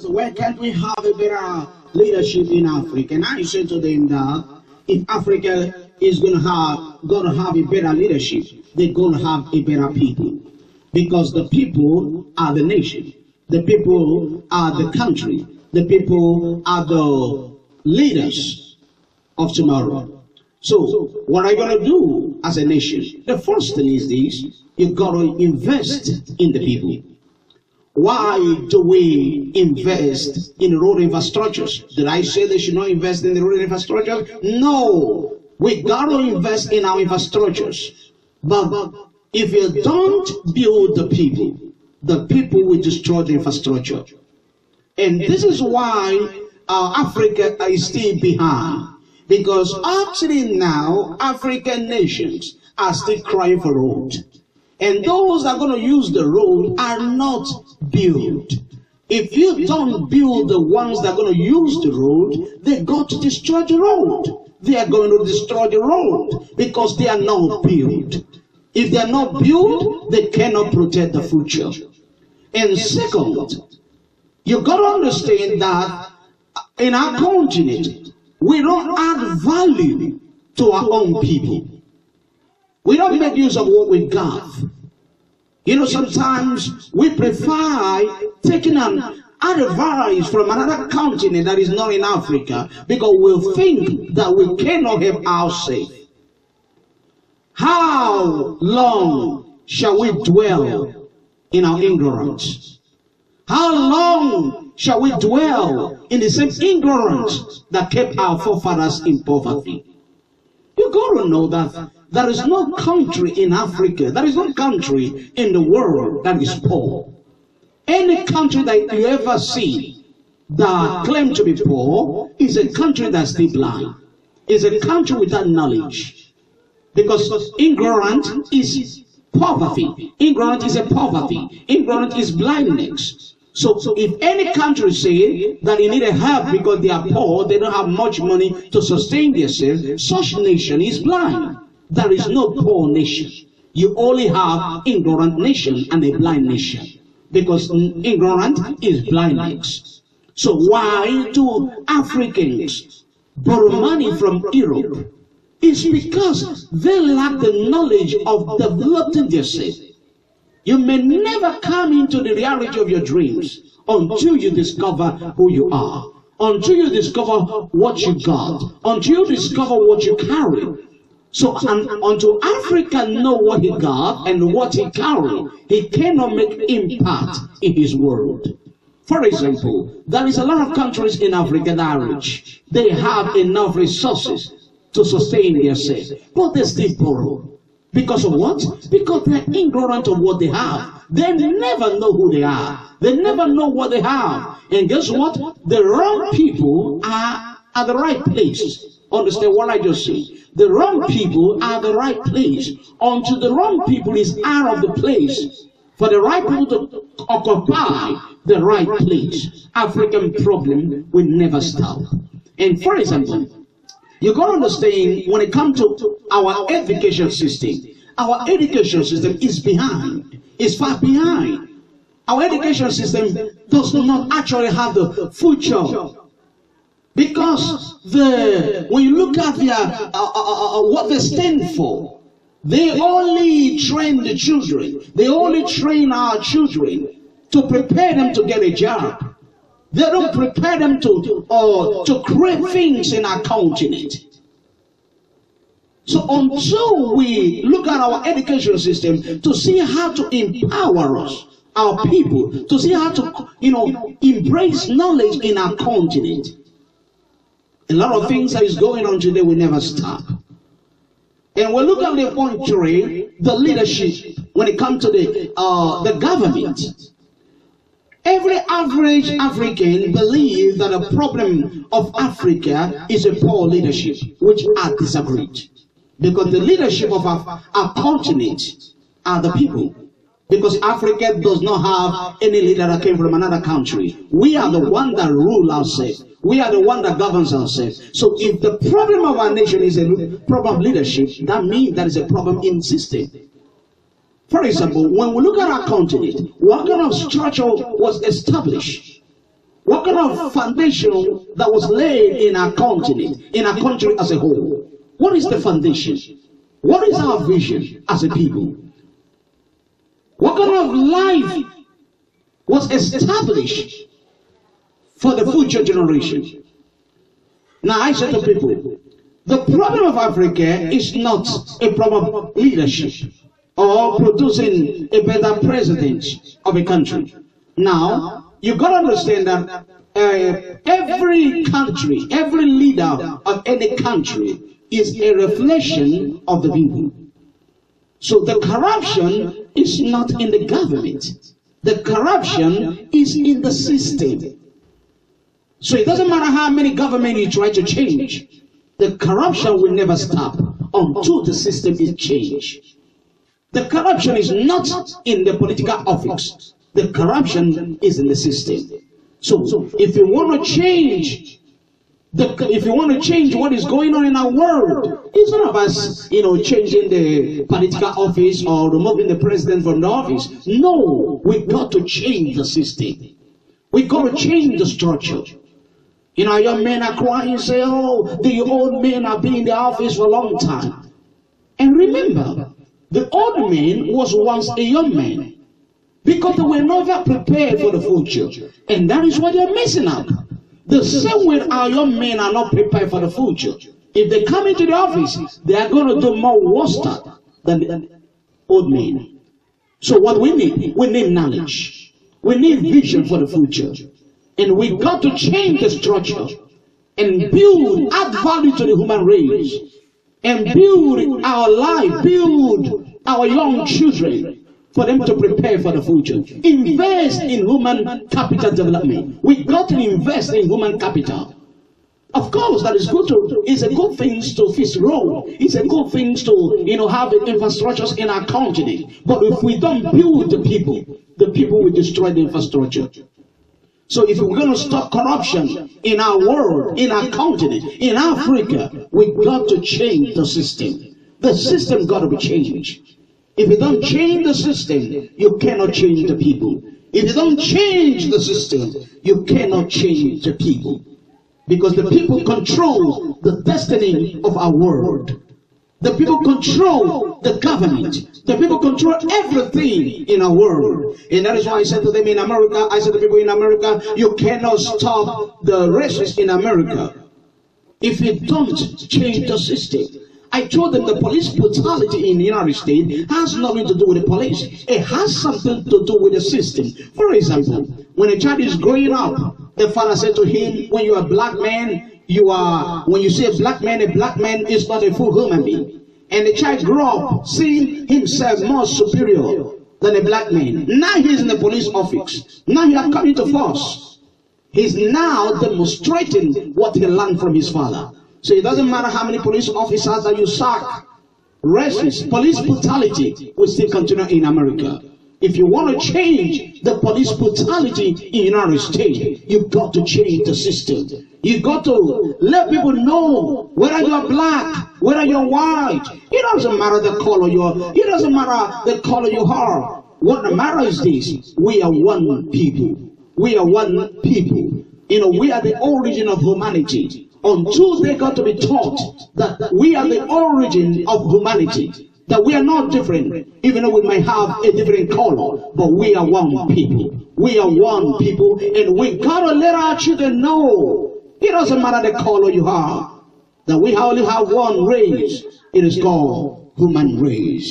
So why can't we have a better leadership in Africa? And I said to them that if Africa is going to have a better leadership, they're going to have a better people. Because the people are the nation. The people are the country. The people are the leaders of tomorrow. So what are you going to do as a nation? The first thing is this: you've got to invest in the people. Why do we invest in road infrastructures? Did I say they should not invest in the road infrastructure? No, we got to invest in our infrastructures. But if you don't build the people will destroy the infrastructure. And this is why Africa is still behind. Because actually now, African nations are still crying for road. And those that are going to use the road are not built. If you don't build the ones that are going to use the road, they got to destroy the road. They are going to destroy the road because they are not built. If they are not built, they cannot protect the future. And second, you got to understand that in our continent, we don't add value to our own people. We don't make use of what we got. You know, sometimes we prefer taking an advice from another continent that is not in Africa because we think that we cannot help ourselves. How long shall we dwell in our ignorance? How long shall we dwell in the same ignorance that kept our forefathers in poverty? You got to know that there is no country in Africa, there is no country in the world that is poor. Any country that you ever see that claims to be poor is a country that's still blind. It's a country without knowledge. Because ignorance is poverty. Ignorance is a poverty. Ignorance is blindness. So if any country say that they need a help because they are poor, they don't have much money to sustain themselves, such nation is blind. There is no poor nation. You only have ignorant nation and a blind nation. Because ignorant is blindness. So why do Africans borrow money from Europe? It's because they lack the knowledge of developing themselves. You may never come into the reality of your dreams until you discover who you are, until you discover what you got, until you discover what you carry. So until Africa know what he got and what he carry, he cannot make impact in his world. For example, there is a lot of countries in Africa that are rich. They have enough resources to sustain themselves, but they still borrow. Because of what? Because they're ignorant of what they have. They never know who they are. They never know what they have. And guess what? The wrong people are at the right place. Understand what I just said? The wrong people are the right place. Until the wrong people is out of the place, for the right people to occupy the right place, African problem will never stop. And for example, you got to understand when it comes to our education system is behind. It's far behind. Our education system does not actually have the future. Because when you look at what they stand for, they only train the children. They only train our children to prepare them to get a job. They don't prepare them to create things in our continent. So until we look at our education system to see how to empower us, our people, to see how to, embrace knowledge in our continent, a lot of things that is going on today will never stop. And we look at the point three, the leadership, when it comes to the government. Every average African believes that the problem of Africa is a poor leadership, which I disagree. Because the leadership of our continent are the people. Because Africa does not have any leader that came from another country. We are the one that rule ourselves. We are the one that governs ourselves. So if the problem of our nation is a problem of leadership, that means there is a problem in system. For example, when we look at our continent, what kind of structure was established? What kind of foundation that was laid in our continent, in our country as a whole? What is the foundation? What is our vision as a people? What kind of life was established for the future generation? Now I say to people, the problem of Africa is not a problem of leadership or producing a better president of a country. Now, you got to understand that every country, every leader of any country is a reflection of the people. So the corruption is not in the government. The corruption is in the system. So it doesn't matter how many government you try to change. The corruption will never stop until the system is changed. The corruption is not in the political office. The corruption is in the system. So if you want to change, if you want to change what is going on in our world, it's not about changing the political office or removing the president from the office. No, we got to change the system. We got to change the structure. Young men are crying and say, oh, the old men have been in the office for a long time. And remember, the old man was once a young man because they were never prepared for the future. And that is why they're messing up. The same way our young men are not prepared for the future. If they come into the office, they are going to do more worse than the old men. So what we need knowledge. We need vision for the future. And we got to change the structure and add value to the human race. And build our life, build our young children for them to prepare for the future. Invest in human capital development. We got to invest in human capital. Of course, that is good it's a good thing to fix road. It's a good thing to have the infrastructures in our continent. But if we don't build the people will destroy the infrastructure. So if we're going to stop corruption in our world, in our continent, in Africa, we got to change the system. The system got to be changed. If you don't change the system, you cannot change the people. If you don't change the system, you cannot change the people. Because the people control the destiny of our world. The people control the government. The people control everything in our world. And that is why I said to them in America, I said to people in America, you cannot stop the racists in America if you don't change the system. I told them the police brutality in the United States has nothing to do with the police. It has something to do with the system. For example, when a child is growing up, the father said to him, when you are a black man, when you say a black man is not a full human being. And the child grew up seeing himself more superior than a black man. Now he's in the police office. Now he has come into force. He's now demonstrating what he learned from his father. So it doesn't matter how many police officers that you sack. Racist, police brutality will still continue in America. If you want to change the police brutality in the United States, you've got to change the system. You've got to let people know whether you're black, whether you're white. It doesn't matter the color it doesn't matter the color you are. What matters is this: we are one people. We are one people. We are the origin of humanity. Until they got to be taught that we are the origin of humanity. That we are not different, even though we might have a different color, but we are one people. We are one people, and we gotta let our children know it doesn't matter the color you are, that we only have one race. It is called human race.